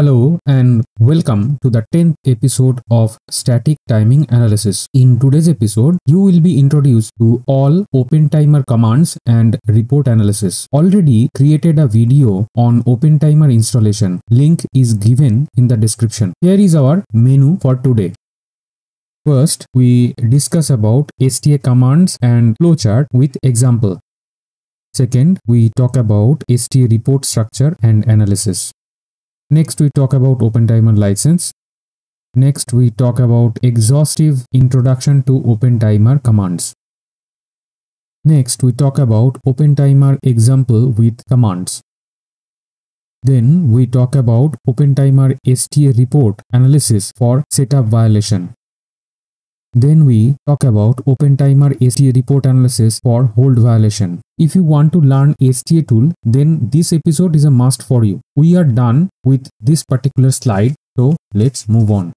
Hello and welcome to the 10th episode of Static Timing Analysis. In today's episode, you will be introduced to all OpenTimer commands and report analysis. Already created a video on OpenTimer installation. Link is given in the description. Here is our menu for today. First, we discuss about STA commands and flowchart with example. Second, we talk about STA report structure and analysis. Next, we talk about OpenTimer license. Next, we talk about exhaustive introduction to OpenTimer commands. Next, we talk about OpenTimer example with commands. Then, we talk about OpenTimer STA report analysis for setup violation. Then we talk about OpenTimer STA report analysis for hold violation. If you want to learn STA tool, then this episode is a must for you. We are done with this particular slide, so let's move on.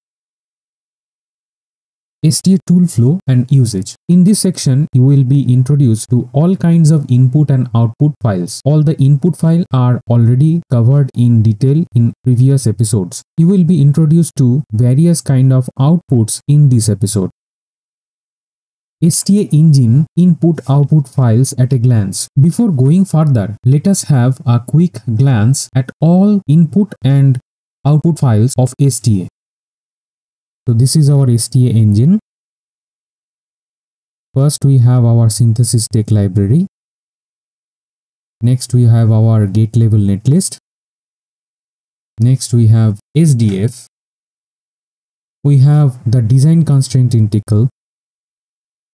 STA tool flow and usage. In this section, you will be introduced to all kinds of input and output files. All the input files are already covered in detail in previous episodes. You will be introduced to various kind of outputs in this episode. STA engine input-output files at a glance. Before going further, let us have a quick glance at all input and output files of STA. So this is our STA engine. First we have our synthesis tech library. Next we have our gate level netlist. Next we have SDF. We have the design constraint integral.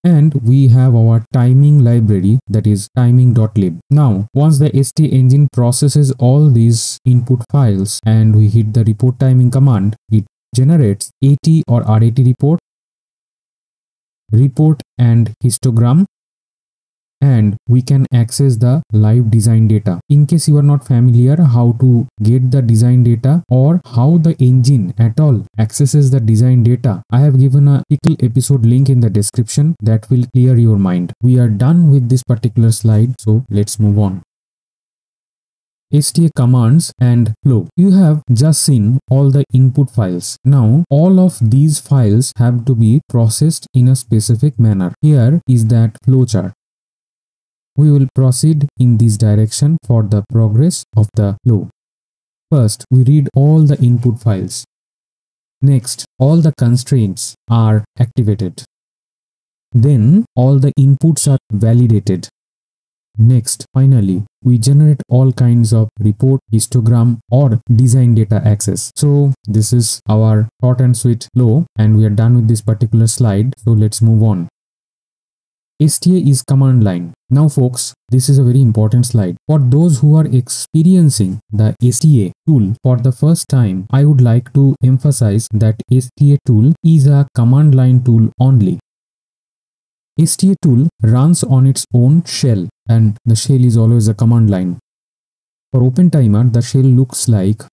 And we have our timing library, that is timing.lib. Now, once the STA engine processes all these input files and we hit the report timing command, it generates AT or RAT report and histogram, and we can access the live design data. In case you are not familiar how to get the design data or how the engine at all accesses the design data, I have given a little episode link in the description that will clear your mind. We are done with this particular slide, so let's move on. STA commands and flow. You have just seen all the input files. Now all of these files have to be processed in a specific manner. Here is that flowchart. We will proceed in this direction for the progress of the flow. First, we read all the input files. Next, all the constraints are activated. Then, all the inputs are validated. Next, finally, we generate all kinds of report, histogram or design data access. So, this is our short and sweet flow and we are done with this particular slide. So, let's move on. STA is command line. Now folks, this is a very important slide. For those who are experiencing the STA tool for the first time, I would like to emphasize that STA tool is a command line tool only. STA tool runs on its own shell and the shell is always a command line. For OpenTimer, the shell looks like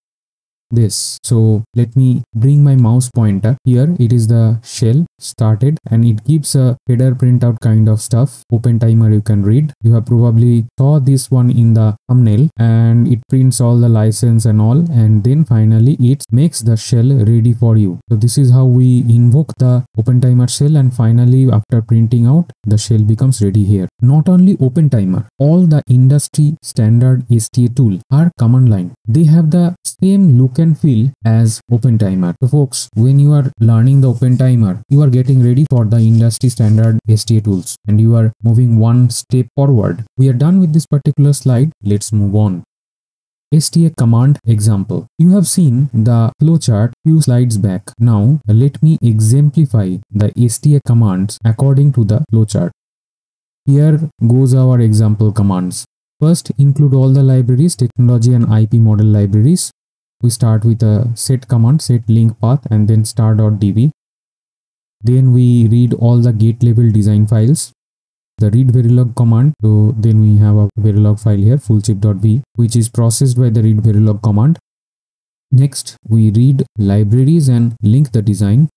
this. So let me bring my mouse pointer. Here it is the shell started and it gives a header printout kind of stuff. OpenTimer you can read. You have probably saw this one in the thumbnail and it prints all the license and all, and then finally it makes the shell ready for you. So this is how we invoke the OpenTimer shell, and finally after printing out the shell becomes ready here. Not only OpenTimer, all the industry standard STA tool are command line. They have the same look and feel as OpenTimer. So folks, when you are learning the OpenTimer, you are getting ready for the industry standard STA tools and you are moving one step forward. We are done with this particular slide. Let's move on. STA command example. You have seen the flowchart few slides back. Now let me exemplify the STA commands according to the flowchart. Here goes our example commands. First, include all the libraries, technology and IP model libraries. We start with a set command, set link path and then star.db. Then we read all the gate level design files. The read verilog command. So then we have a verilog file here, fullchip.v, which is processed by the read verilog command. Next, we read libraries and link the design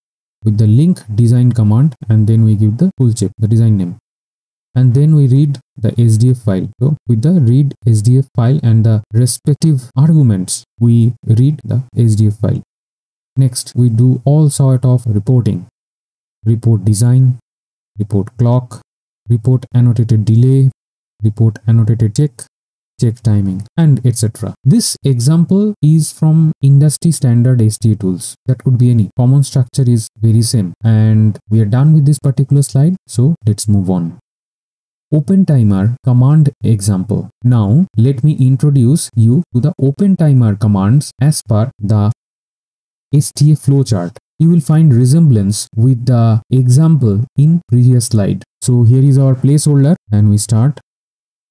with the link design command, and then we give the full chip, the design name. and then we read the SDF file. So with the read SDF file and the respective arguments, we read the SDF file. Next, we do all sort of reporting: report design, report clock, report annotated delay, report annotated check timing, and etc. This example is from industry standard STA tools. That could be any. Common structure is very same, and we are done with this particular slide. So let's move on. OpenTimer command example. Now let me introduce you to the OpenTimer commands as per the STA flowchart. You will find resemblance with the example in previous slide. So here is our placeholder, and we start.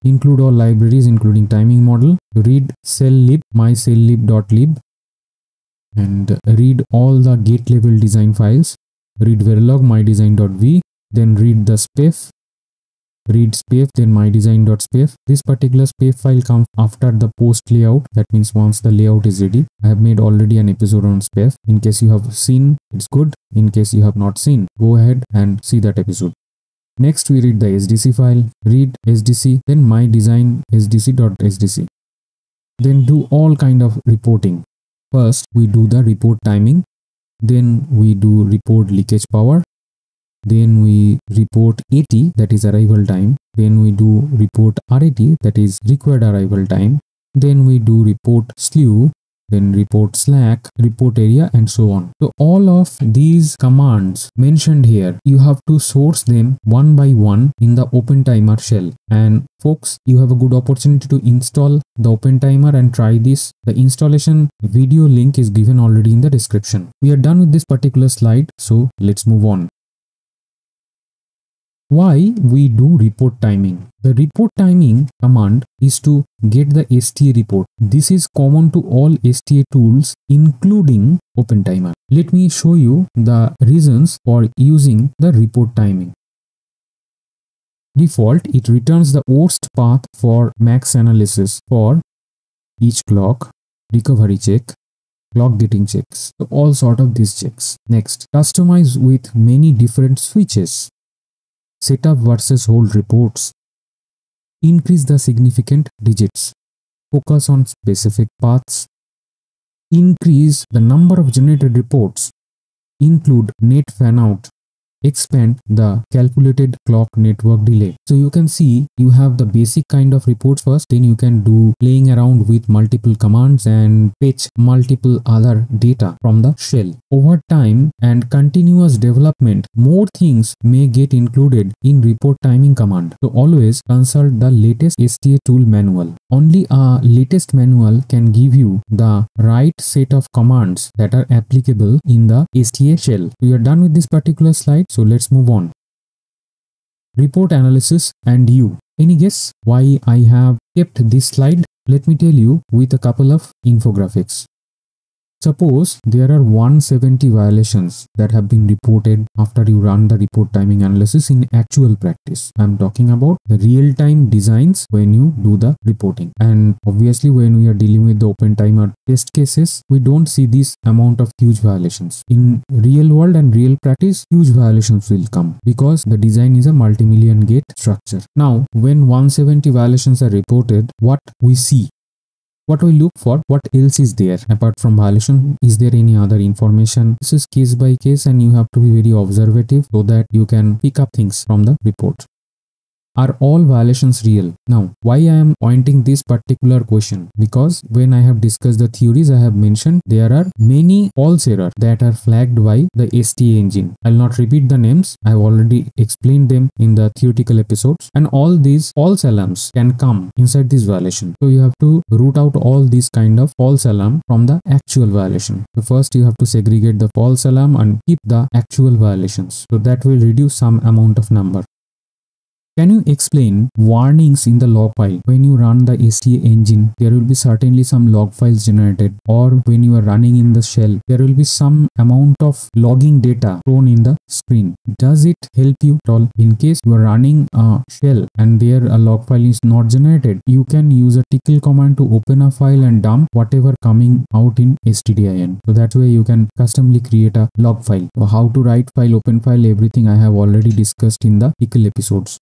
Include all libraries including timing model. Read celllib mycelllib.lib and read all the gate level design files. Read verilog mydesign.v, then read the spef. Read spef, then mydesign.spef. This particular spef file comes after the post layout. That means once the layout is ready. I have made already an episode on spef. In case you have seen, it's good. In case you have not seen, go ahead and see that episode. Next, we read the SDC file. Read SDC, then mydesign sdc.sdc. Then do all kind of reporting. First, we do the report timing. Then we do report leakage power. Then we report AT, that is arrival time. Then we do report RAT, that is required arrival time. Then we do report slew, then report slack, report area, and so on. So all of these commands mentioned here, you have to source them one by one in the OpenTimer shell. And folks, you have a good opportunity to install the OpenTimer and try this. The installation video link is given already in the description. We are done with this particular slide, so let's move on. Why we do report timing? The report timing command is to get the STA report. This is common to all STA tools including OpenTimer. Let me show you the reasons for using the report timing. Default, it returns the worst path for max analysis for each clock, recovery check, clock gating checks. So all sort of these checks. Next, customize with many different switches. Setup versus hold reports. Increase the significant digits. Focus on specific paths. Increase the number of generated reports. Include net fan out. Expand the calculated clock network delay. So you can see you have the basic kind of reports first, then you can do playing around with multiple commands and fetch multiple other data from the shell. Over time and continuous development, more things may get included in report timing command. So always consult the latest STA tool manual. Only a latest manual can give you the right set of commands that are applicable in the STA shell. We are done with this particular slide. So let's move on. Report analysis and you. Any guess why I have kept this slide? Let me tell you with a couple of infographics. Suppose there are 170 violations that have been reported after you run the report timing analysis in actual practice. I'm talking about the real-time designs when you do the reporting. And obviously when we are dealing with the OpenTimer test cases, we don't see this amount of huge violations. In real world and real practice, huge violations will come because the design is a multi-million gate structure. Now, when 170 violations are reported, what we see? What we look for, what else is there apart from violation? Is there any other information? This is case by case and you have to be very observative so that you can pick up things from the report. Are all violations real? Now, why I am pointing this particular question? Because when I have discussed the theories, I have mentioned there are many false errors that are flagged by the STA engine. I'll not repeat the names. I have already explained them in the theoretical episodes. And all these false alarms can come inside this violation. So you have to root out all these kind of false alarm from the actual violation. So first you have to segregate the false alarm and keep the actual violations. So that will reduce some amount of number. Can you explain warnings in the log file? When you run the STA engine, there will be certainly some log files generated, or when you are running in the shell, there will be some amount of logging data thrown in the screen. Does it help you at all? In case you are running a shell and there a log file is not generated, you can use a tcl command to open a file and dump whatever coming out in stdin. So that way you can customly create a log file. So how to write file, open file, everything I have already discussed in the tcl episodes.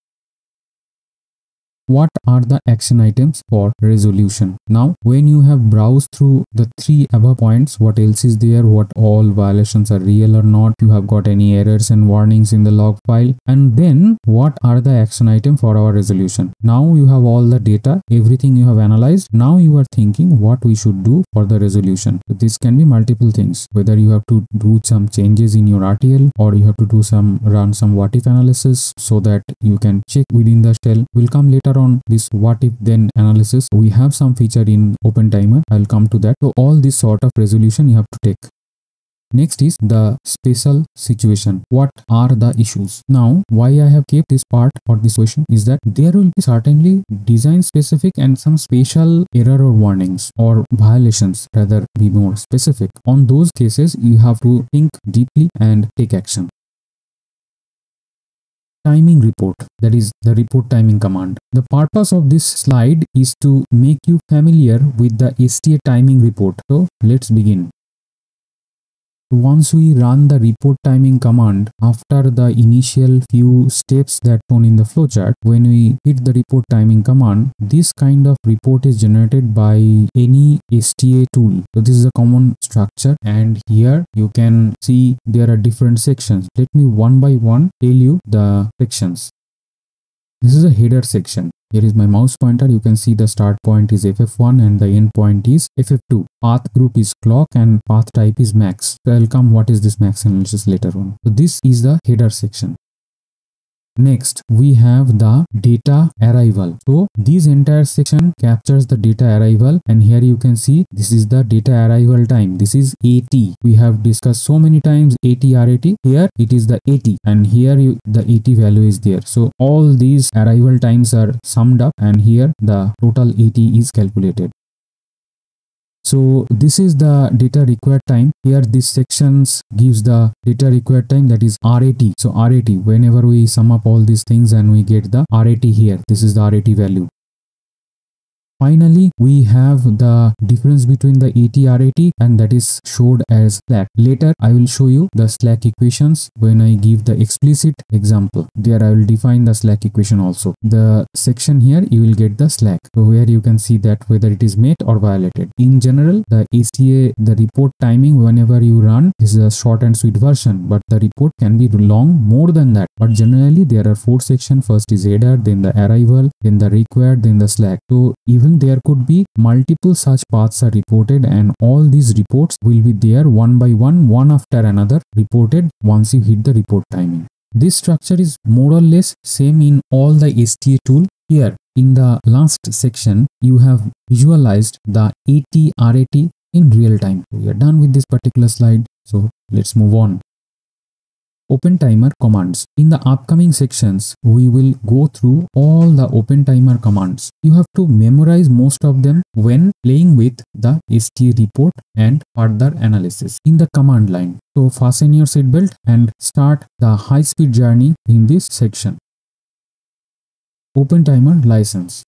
what are the action items for resolution? Now, when you have browsed through the 3 above points, what else is there, what all violations are real or not, you have got any errors and warnings in the log file, and then what are the action item for our resolution. Now you have all the data, everything you have analyzed. Now you are thinking what we should do for the resolution. So this can be multiple things, whether you have to do some changes in your RTL, or you have to do run some what if analysis so that you can check within the shell. We'll come later on this what if then analysis. We have some feature in OpenTimer, I'll come to that. So all this sort of resolution you have to take. Next is the special situation. What are the issues? Now, why I have kept this part for this question is that there will be certainly design specific and some special error or warnings or violations, rather be more specific. On those cases, you have to think deeply and take action. Timing report, that is the report timing command. The purpose of this slide is to make you familiar with the STA timing report. So let's begin. Once we run the report timing command, after the initial few steps that shown in the flowchart, when we hit the report timing command, this kind of report is generated by any STA tool. So this is a common structure, and here you can see there are different sections. Let me one by one tell you the sections. This is a header section. Here is my mouse pointer. You can see the start point is FF1 and the end point is FF2. Path group is clock and path type is max. So I'll come what is this max analysis later on. So this is the header section. Next, we have the data arrival. So this entire section captures the data arrival, and here you can see this is the data arrival time. This is AT. We have discussed so many times AT RAT. Here it is the AT, and here the AT value is there. So all these arrival times are summed up, and here the total AT is calculated. So this is the data required time. Here this sections gives the data required time, that is RAT. So RAT, whenever we sum up all these things and we get the RAT here, this is the RAT value. Finally, we have the difference between the AT RAT, and that is showed as slack. Later, I will show you the slack equations when I give the explicit example. There I will define the slack equation also. The section here you will get the slack. So where you can see that whether it is met or violated. In general, the STA, the report timing, whenever you run, is a short and sweet version, but the report can be long more than that. But generally there are 4 sections. First is header, then the arrival, then the required, then the slack. So even there could be multiple such paths are reported, and all these reports will be there one by one after another, reported once you hit the report timing. This structure is more or less same in all the STA tool. Here in the last section you have visualized the AT RAT in real time. We are done with this particular slide, so let's move on. OpenTimer commands. In the upcoming sections, we will go through all the OpenTimer commands. You have to memorize most of them when playing with the STA report and further analysis in the command line. So fasten your seatbelt and start the high-speed journey in this section. OpenTimer license.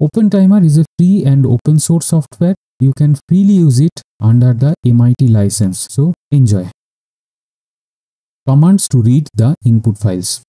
OpenTimer is a free and open source software. You can freely use it under the MIT license. So enjoy. Commands to read the input files.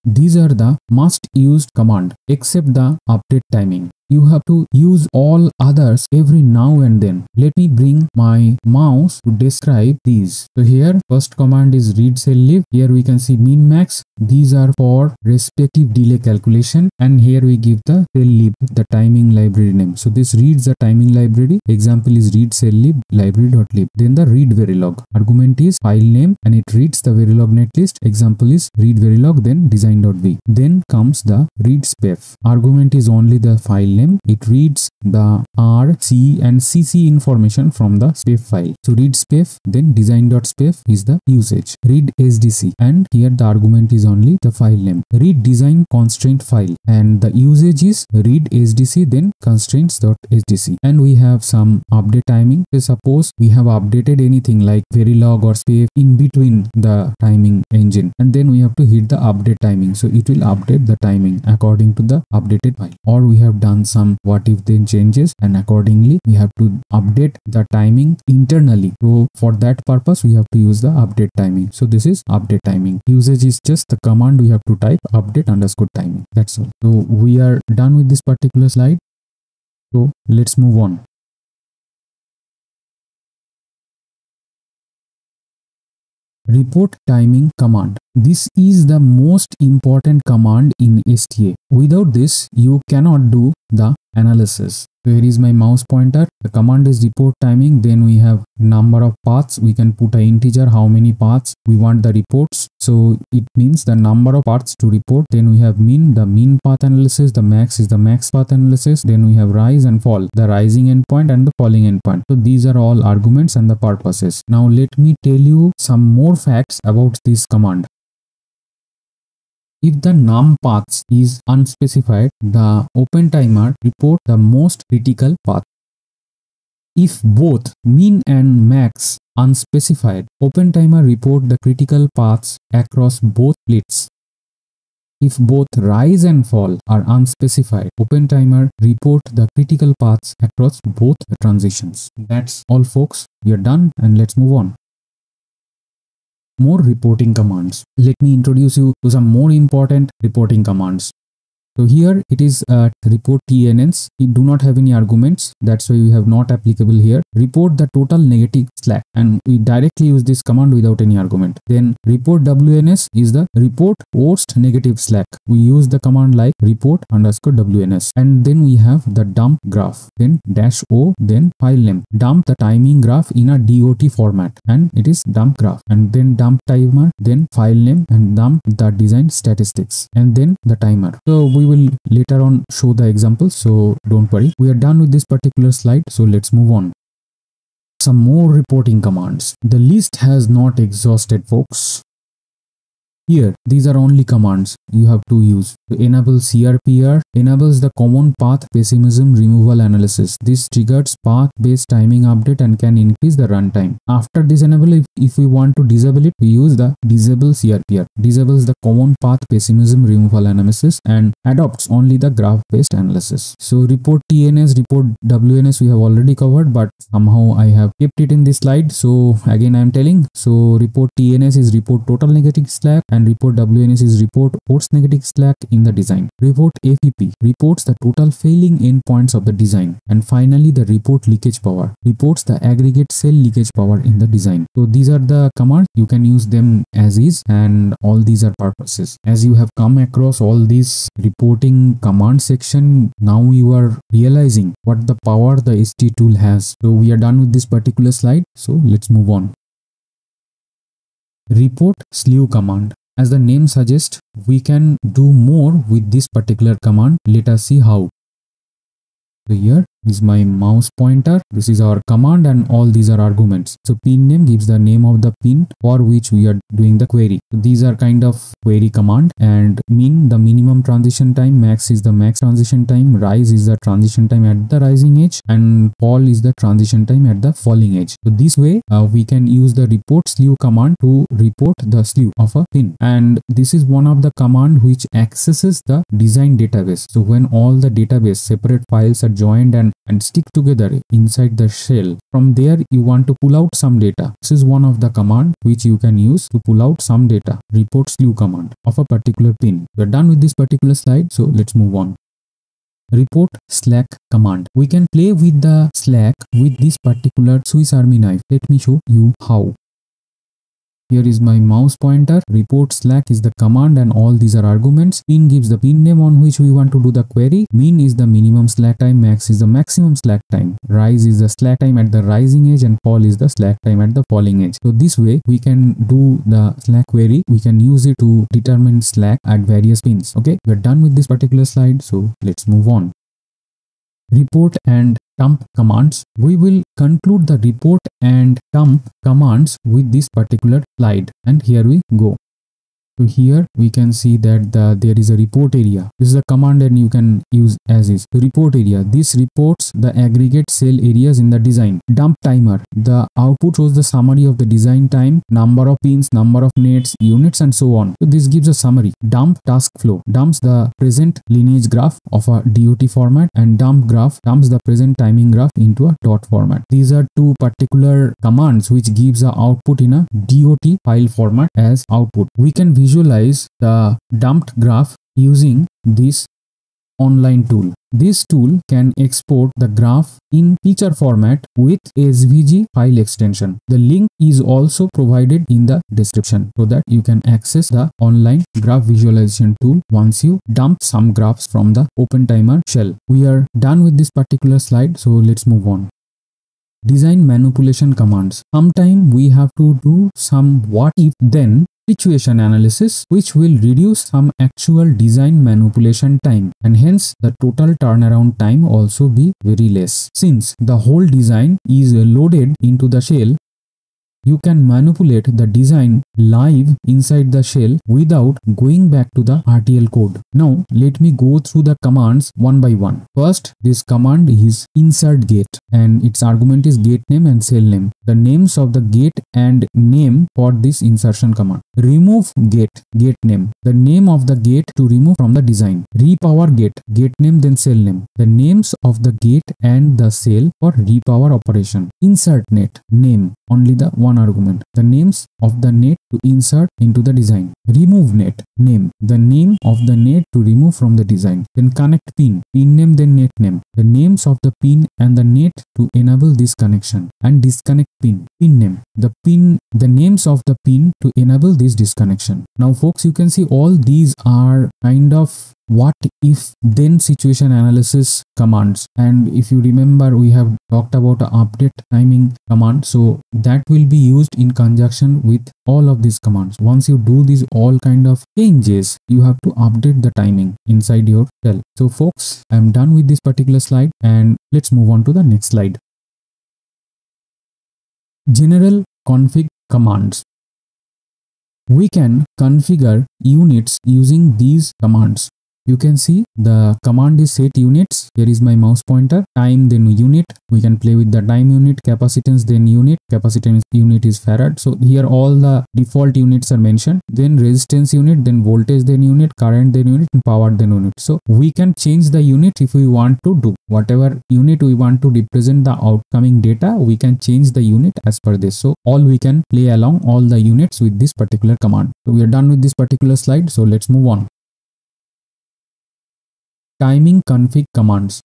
These are the must used command except the update timing. You have to use all others every now and then. Let me bring my mouse to describe these. So here first command is read cell leave. Here we can see min max. These are for respective delay calculation, and here we give the cell leave, the timing library name. So this reads the timing library. Example is read cell leave library.lib. Then the read verilog. Argument is file name and it reads the verilog netlist. Example is read verilog, then design.v. Then comes the read spef. Argument is only the file name. It reads the R, C and CC information from the spef file. So read spef, then design.spef is the usage. Read SDC, and here the argument is only the file name. Read design constraint file, and the usage is read SDC, then constraints.sdc. And we have some update timing. So suppose we have updated anything like verilog or spef in between the timing engine, and then we have to hit the update timing. So it will update the timing according to the updated file. Or we have done some what if then changes, and accordingly we have to update the timing internally. So for that purpose we have to use the update timing. So this is update timing. Usage is just the command we have to type update underscore timing. That's all. So we are done with this particular slide. So let's move on. Report timing command. This is the most important command in STA. Without this, you cannot do the analysis. So here is my mouse pointer. The command is report timing. Then we have number of paths. We can put an integer how many paths we want the reports. So it means the number of paths to report. Then we have mean, the mean path analysis. The max is the max path analysis. Then we have rise and fall, the rising endpoint and the falling endpoint. So these are all arguments and the purposes. Now let me tell you some more facts about this command. If the num paths is unspecified, the open timer report the most critical path. If both mean and max unspecified, open timer report the critical paths across both splits. If both rise and fall are unspecified, open timer report the critical paths across both transitions. That's all folks. We are done and let's move on. More reporting commands. Let me introduce you to some more important reporting commands. So here it is report TNNs. We do not have any arguments. That's why we have not applicable here. Report the total negative slack, and we directly use this command without any argument. Then report WNS is the report worst negative slack. We use the command like report underscore WNS. And then we have the dump graph, then -o, then file name. Dump the timing graph in a DOT format, and it is dump graph. And then dump timer, then file name, and dump the design statistics, and then the timer. So we will later on show the examples, so don't worry. We are done with this particular slide, so let's move on. Some more reporting commands. The list has not exhausted folks. Here, these are only commands you have to use. To enable CRPR, enables the common path pessimism removal analysis. This triggers path-based timing update and can increase the runtime. After this enable, if we want to disable it, we use the disable CRPR. Disables the common path pessimism removal analysis and adopts only the graph-based analysis. So report TNS, report WNS we have already covered, but somehow I have kept it in this slide. So again I am telling. So report TNS is report total negative slack, and report WNS is report worst negative slack in the design. Report FEP reports the total failing endpoints of the design. And finally the report leakage power reports the aggregate cell leakage power in the design. So these are the commands. You can use them as is, and all these are purposes. As you have come across all these reporting command section, now you are realizing what the power the ST tool has. So we are done with this particular slide. So let's move on. Report slew command. As the name suggests, we can do more with this particular command. Let us see how. So here is my mouse pointer. This is our command and all these are arguments. So pin name gives the name of the pin for which we are doing the query. So these are kind of query command, and min the minimum transition time, max is the max transition time, rise is the transition time at the rising edge, and fall is the transition time at the falling edge. So this way we can use the report slew command to report the slew of a pin, and this is one of the command which accesses the design database. So when all the database separate files are joined and stick together inside the shell, from there you want to pull out some data. This is one of the command which you can use to pull out some data. Report slew command of a particular pin. We are done with this particular slide, so let's move on. Report slack command. We can play with the slack with this particular Swiss Army knife. Let me show you how. Here is my mouse pointer. Report slack is the command and all these are arguments. Pin gives the pin name on which we want to do the query. Min is the minimum slack time, max is the maximum slack time, rise is the slack time at the rising edge, and fall is the slack time at the falling edge. So this way we can do the slack query. We can use it to determine slack at various pins. Okay, we're done with this particular slide, so let's move on. Report and dump commands. We will conclude the report and dump commands with this particular slide, and here we go. So here we can see that there is a report area. This is a command and you can use as is. Report area. This reports the aggregate cell areas in the design. Dump timer. The output shows the summary of the design time, number of pins, number of nets, units, and so on. So this gives a summary. Dump task flow. Dumps the present lineage graph of a DOT format, and dump graph dumps the present timing graph into a dot format. These are two particular commands which gives the output in a DOT file format as output. We can visualize the dumped graph using this online tool. This tool can export the graph in picture format with SVG file extension. The link is also provided in the description so that you can access the online graph visualization tool once you dump some graphs from the OpenTimer shell. We are done with this particular slide, so let's move on. Design manipulation commands. Sometime we have to do some what if then situation analysis, which will reduce some actual design manipulation time, and hence the total turnaround time also be very less. Since the whole design is loaded into the shell, you can manipulate the design live inside the shell without going back to the RTL code. Now let me go through the commands one by one. First, this command is insert gate and its argument is gate name and cell name. The names of the gate and name for this insertion command. Remove gate, gate name, the name of the gate to remove from the design. Repower gate, gate name then cell name, the names of the gate and the cell for repower operation. Insert net, name, only the one argument, the names of the net to insert into the design. Remove net, name, the name of the net to remove from the design. Then connect pin, pin name then net name, the names of the pin and the net to enable this connection. And disconnect pin, pin name, the names of the pin to enable this disconnection. Now folks, you can see all these are kind of what if then situation analysis commands, and if you remember we have talked about an update timing command, so that will be used in conjunction with all of these commands. Once you do these all kind of changes, you have to update the timing inside your shell. So folks, I am done with this particular slide and let's move on to the next slide. General config commands. We can configure units using these commands. You can see the command is set units. Here is my mouse pointer. Time then unit. We can play with the time unit. Capacitance then unit. Capacitance unit is farad. So here all the default units are mentioned. Then resistance unit, then voltage then unit, current then unit, and power then unit. So we can change the unit if we want to do. Whatever unit we want to represent the outcoming data, we can change the unit as per this. So all we can play along all the units with this particular command. So we are done with this particular slide. So let's move on. Timing config commands.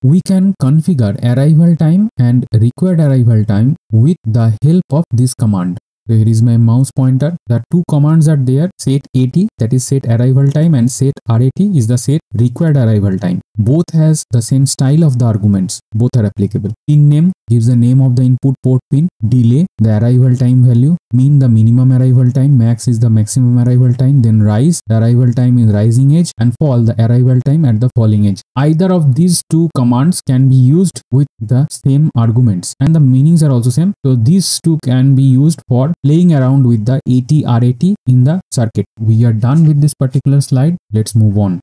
We can configure arrival time and required arrival time with the help of this command. So here is my mouse pointer. The two commands are there. Set AT, that is set arrival time, and set RAT is the set required arrival time. Both has the same style of the arguments. Both are applicable. Pin name gives the name of the input port pin. Delay, the arrival time value. Mean, the minimum arrival time. Max is the maximum arrival time. Then rise, the arrival time is rising edge, and fall, the arrival time at the falling edge. Either of these two commands can be used with the same arguments and the meanings are also same. So these two can be used for playing around with the AT-RAT in the circuit. We are done with this particular slide. Let's move on.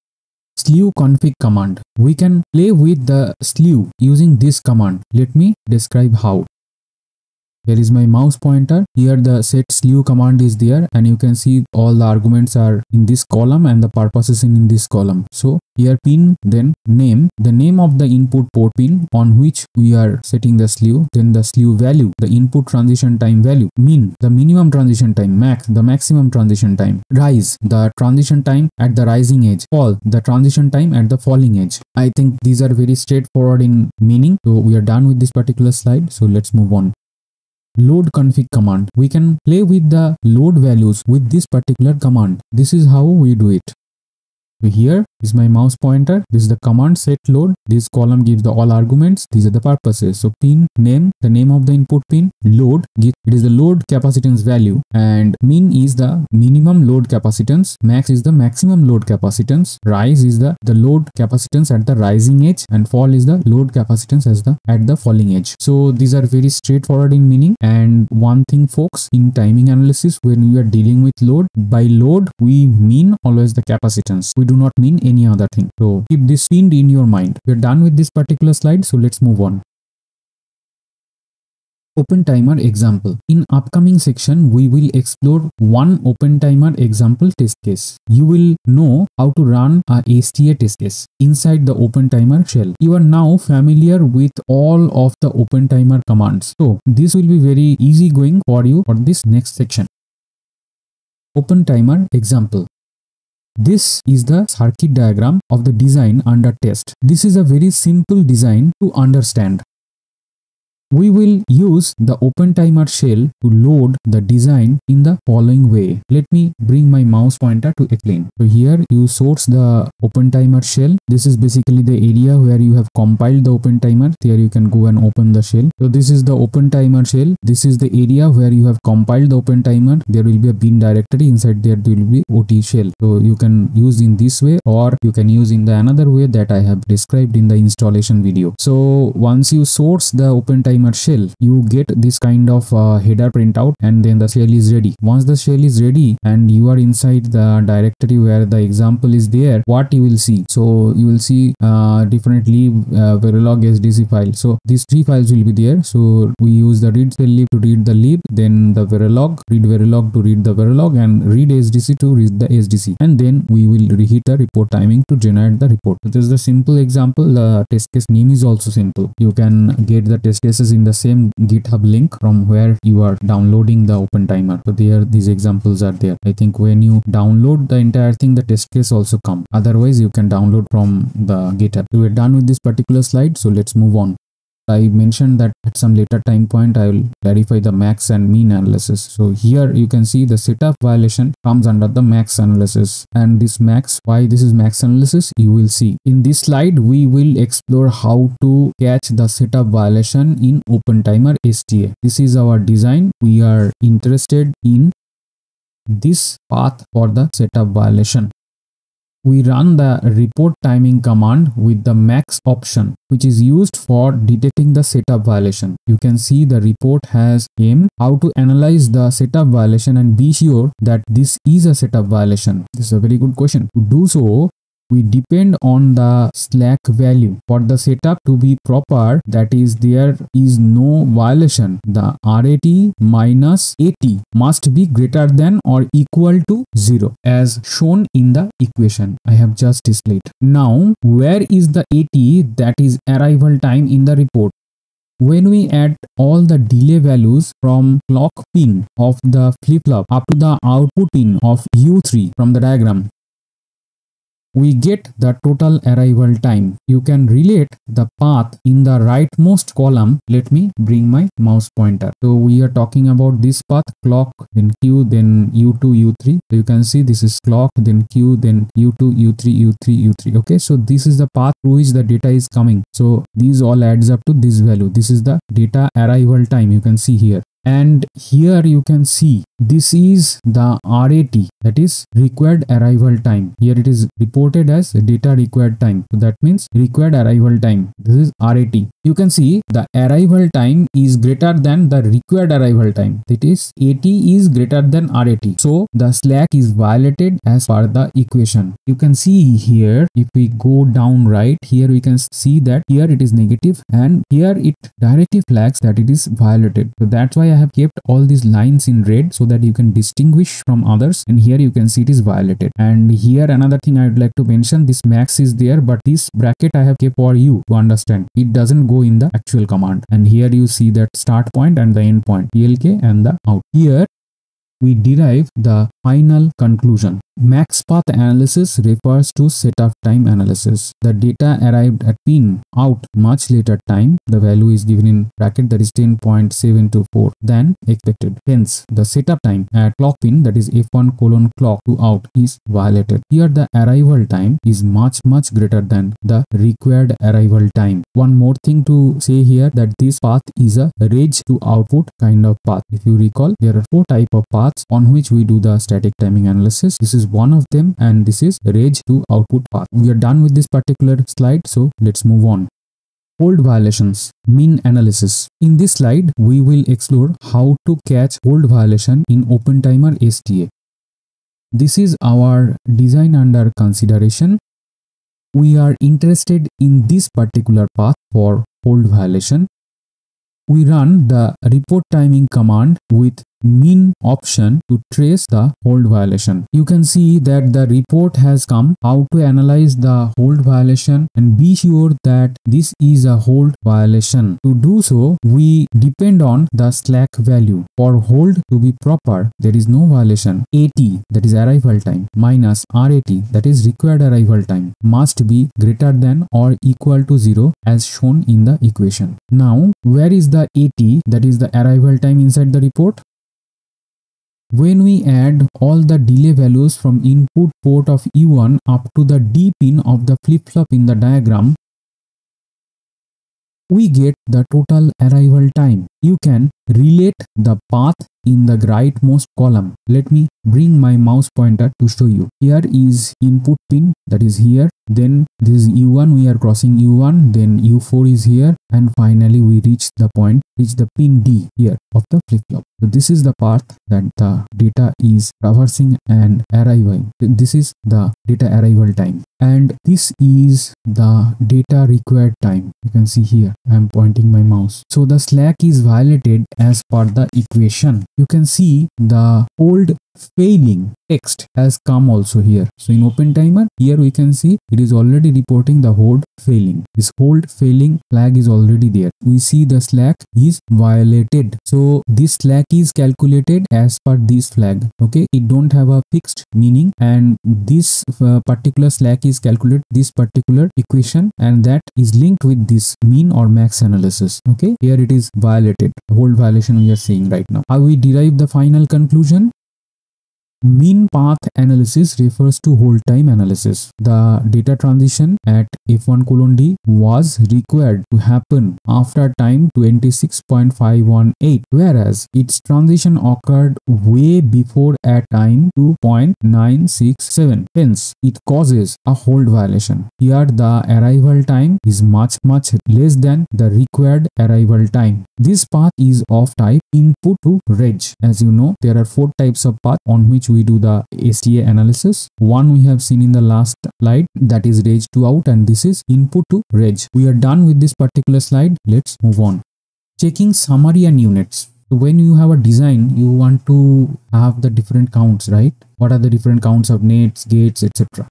Slew config command. We can play with the slew using this command. Let me describe how. Here is my mouse pointer. Here the set slew command is there and you can see all the arguments are in this column and the purpose is in this column. So here pin, then name, the name of the input port pin on which we are setting the slew, then the slew value, the input transition time value, min, the minimum transition time, max, the maximum transition time, rise, the transition time at the rising edge, fall, the transition time at the falling edge. I think these are very straightforward in meaning. So we are done with this particular slide. So let's move on. Load config command. We can play with the load values with this particular command. This is how we do it. So here is my mouse pointer. This is the command set load. This column gives the all arguments. These are the purposes. So pin name, the name of the input pin, load, it is the load capacitance value, and min is the minimum load capacitance, max is the maximum load capacitance, rise is the load capacitance at the rising edge, and fall is the load capacitance at the falling edge. So these are very straightforward in meaning. And one thing folks, in timing analysis, when we are dealing with load, by load we mean always the capacitance. We do not mean any other thing. So keep this pinned in your mind. We are done with this particular slide, so let's move on. Open timer example. In upcoming section, we will explore one open timer example test case. You will know how to run a STA test case inside the open timer shell. You are now familiar with all of the open timer commands. So this will be very easy going for you for this next section. Open timer example. This is the circuit diagram of the design under test. This is a very simple design to understand. We will use the open timer shell to load the design in the following way. Let me bring my mouse pointer to explain. So here you source the open timer shell. This is basically the area where you have compiled the open timer. Here you can go and open the shell. So this is the open timer shell. This is the area where you have compiled the open timer. There will be a bin directory. Inside there will be OT shell. So you can use in this way, or you can use in the another way that I have described in the installation video. So once you source the open timer shell, you get this kind of header printout, and then the shell is ready. Once the shell is ready and you are inside the directory where the example is there, what you will see? So you will see different lib, Verilog, SDC file. So these three files will be there. So we use the read cell lib to read the lib, then the Verilog, read Verilog to read the Verilog, and read SDC to read the SDC, and then we will reheat the report timing to generate the report. So this is the simple example. The test case name is also simple. You can get the test cases in the same GitHub link from where you are downloading the open timer. So there these examples are there. I think when you download the entire thing, the test case also come. Otherwise you can download from the GitHub. So we're done with this particular slide, so let's move on. I mentioned that at some later time point I will clarify the max and mean analysis. So here you can see the setup violation comes under the max analysis, and this max, why this is max analysis, you will see. In this slide we will explore how to catch the setup violation in open timer STA. This is our design. We are interested in this path for the setup violation. We run the report timing command with the max option, which is used for detecting the setup violation. You can see the report has aim how to analyze the setup violation and be sure that this is a setup violation. This is a very good question. To do so, we depend on the slack value. For the setup to be proper, that is, there is no violation, the RAT minus AT must be greater than or equal to 0 as shown in the equation I have just displayed. Now, where is the AT, that is arrival time, in the report? When we add all the delay values from clock pin of the flip-flop up to the output pin of U3 from the diagram, we get the total arrival time. You can relate the path in the rightmost column. Let me bring my mouse pointer. So we are talking about this path, clock, then Q, then U2, U3. So you can see this is clock, then Q, then U2, U3, U3, U3. Okay, so this is the path through which the data is coming. So these all adds up to this value. This is the data arrival time, you can see here. And here you can see this is the RAT, that is required arrival time. Here it is reported as data required time. So that means required arrival time. This is RAT. You can see the arrival time is greater than the required arrival time. That is AT is greater than RAT. So the slack is violated as per the equation. You can see here, if we go down right, here we can see that here it is negative and here it directly flags that it is violated. So that's why I have kept all these lines in red so that you can distinguish from others, and here you can see it is violated. And here another thing I would like to mention, this max is there, but this bracket I have kept for you to understand. It doesn't go in the actual command. And here you see that start point and the end point, PLK and the out. Here we derive the final conclusion. Max path analysis refers to setup time analysis. The data arrived at pin out much later time. The value is given in bracket, that is 10.724 than expected. Hence, the setup time at clock pin, that is F1 colon clock to out, is violated. Here the arrival time is much greater than the required arrival time. One more thing to say here, that this path is a rage to output kind of path. If you recall, there are 4 types of paths on which we do the static timing analysis. This is one of them, and this is rage to output path. We are done with this particular slide, so let's move on. Hold violations, mean analysis. In this slide, we will explore how to catch hold violation in OpenTimer STA. This is our design under consideration. We are interested in this particular path for hold violation. We run the report timing command with mean option to trace the hold violation. You can see that the report has come how to analyze the hold violation and be sure that this is a hold violation. To do so, we depend on the slack value. For hold to be proper, there is no violation. AT, that is arrival time, minus RAT, that is required arrival time, must be greater than or equal to 0 as shown in the equation. Now, where is the AT, that is the arrival time inside the report? When we add all the delay values from input port of E1 up to the D pin of the flip-flop in the diagram, we get the total arrival time. You can relate the path in the rightmost column. Let me bring my mouse pointer to show you. Here is input pin, that is here. Then this is U1, we are crossing U1, then U4 is here, and finally we reach the pin D here of the flip-flop. So this is the path that the data is traversing and arriving. This is the data arrival time, and this is the data required time. You can see here, I am pointing my mouse. So the slack is violated as per the equation. You can see the hold failing text has come also here. So in OpenTimer, here we can see it is already reporting the hold failing. This hold failing flag is already there. We see the slack is violated. So this slack is calculated as per this flag. Okay, it don't have a fixed meaning, and this particular slack is calculated this particular equation, and that is linked with this mean or max analysis. Okay, here it is violated. The hold violation we are seeing right now. How we derive the final conclusion? Mean path analysis refers to hold time analysis. The data transition at F1 colon D was required to happen after time 26.518, whereas its transition occurred way before at time 2.967. Hence, it causes a hold violation. Here, the arrival time is much less than the required arrival time. This path is of type input to reg. As you know, there are 4 types of path on which we do the STA analysis. One we have seen in the last slide, that is reg to out, and this is input to reg. We are done with this particular slide. Let's move on. Checking summary and units. When you have a design, you want to have the different counts, right? What are the different counts of nets, gates, etc.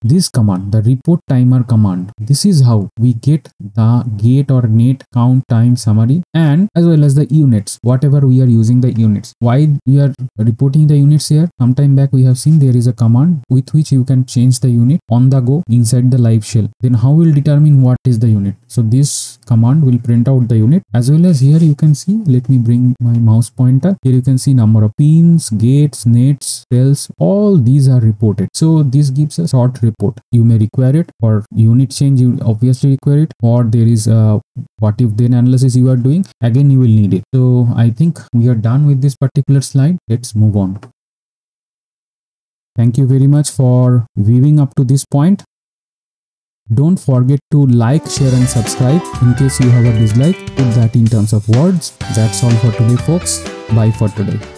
This command, the report timer command, this is how we get the gate or net count time summary, and as well as the units, whatever we are using the units. Why we are reporting the units here? Sometime back we have seen there is a command with which you can change the unit on the go inside the live shell. Then how will determine what is the unit? So this command will print out the unit, as well as here you can see, let me bring my mouse pointer. Here you can see number of pins, gates, nets, cells, all these are reported. So this gives a short report. You may require it for unit change, you obviously require it, or there is a what if then analysis you are doing, again you will need it. So I think we are done with this particular slide. Let's move on. Thank you very much for viewing up to this point. Don't forget to like, share and subscribe. In case you have a dislike, put that in terms of words. That's all for today, folks. Bye for today.